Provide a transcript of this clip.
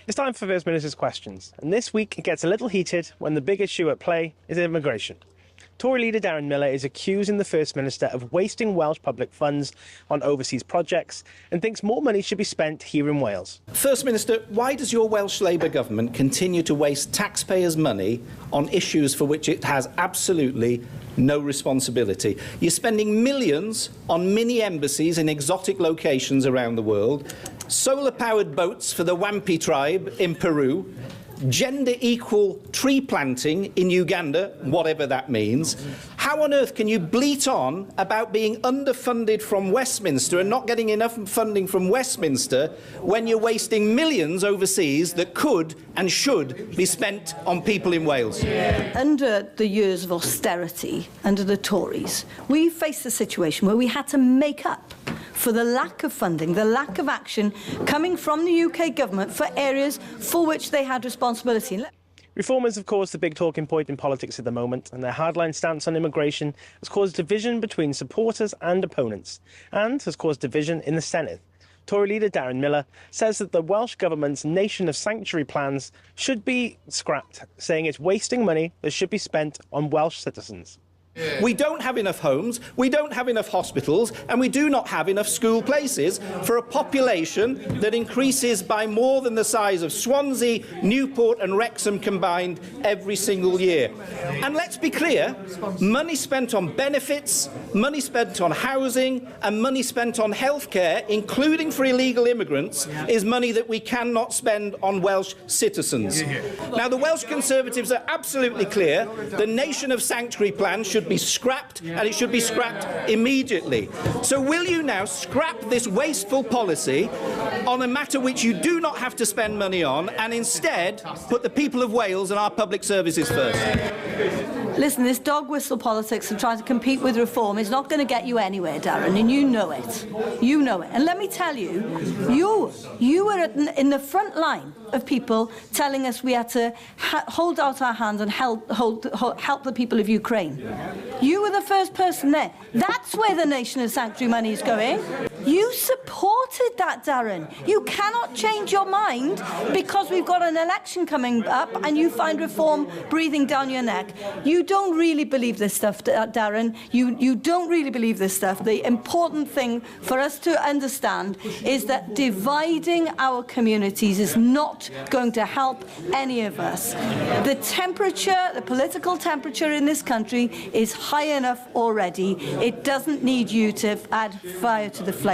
It's time for First Minister's questions, and this week it gets a little heated when the big issue at play is immigration. Tory leader Darren Millar is accusing the First Minister of wasting Welsh public funds on overseas projects and thinks more money should be spent here in Wales. First Minister, why does your Welsh Labour government continue to waste taxpayers' money on issues for which it has absolutely no responsibility? You're spending millions on mini-embassies in exotic locations around the world, solar-powered boats for the Wampi tribe in Peru, gender-equal tree planting in Uganda, whatever that means. How on earth can you bleat on about being underfunded from Westminster and not getting enough funding from Westminster when you're wasting millions overseas that could and should be spent on people in Wales? Under the years of austerity, under the Tories, we faced a situation where we had to make up for the lack of funding, the lack of action coming from the UK government for areas for which they had responsibility. Reform is, of course, the big talking point in politics at the moment, and their hardline stance on immigration has caused division between supporters and opponents, and has caused division in the Senate. Tory leader Darren Millar says that the Welsh Government's nation of sanctuary plans should be scrapped, saying it's wasting money that should be spent on Welsh citizens. We don't have enough homes, we don't have enough hospitals, and we do not have enough school places for a population that increases by more than the size of Swansea, Newport and Wrexham combined every single year. And let's be clear, money spent on benefits, money spent on housing and money spent on healthcare, including for illegal immigrants, is money that we cannot spend on Welsh citizens. Now, the Welsh Conservatives are absolutely clear. The nation of sanctuary plan should be scrapped, and it should be scrapped immediately. So will you now scrap this wasteful policy on a matter which you do not have to spend money on, and instead put the people of Wales and our public services first? Listen, this dog whistle politics of trying to compete with reform is not going to get you anywhere, Darren, and you know it. You know it. And let me tell you, you were in the front line of people telling us we had to hold out our hands and help the people of Ukraine. You were the first person there. That's where the nation of sanctuary money is going. You supported that, Darren. You cannot change your mind because we've got an election coming up and you find reform breathing down your neck. You don't really believe this stuff, Darren. You don't really believe this stuff. The important thing for us to understand is that dividing our communities is not going to help any of us. The temperature, the political temperature in this country is high enough already. It doesn't need you to add fire to the flames.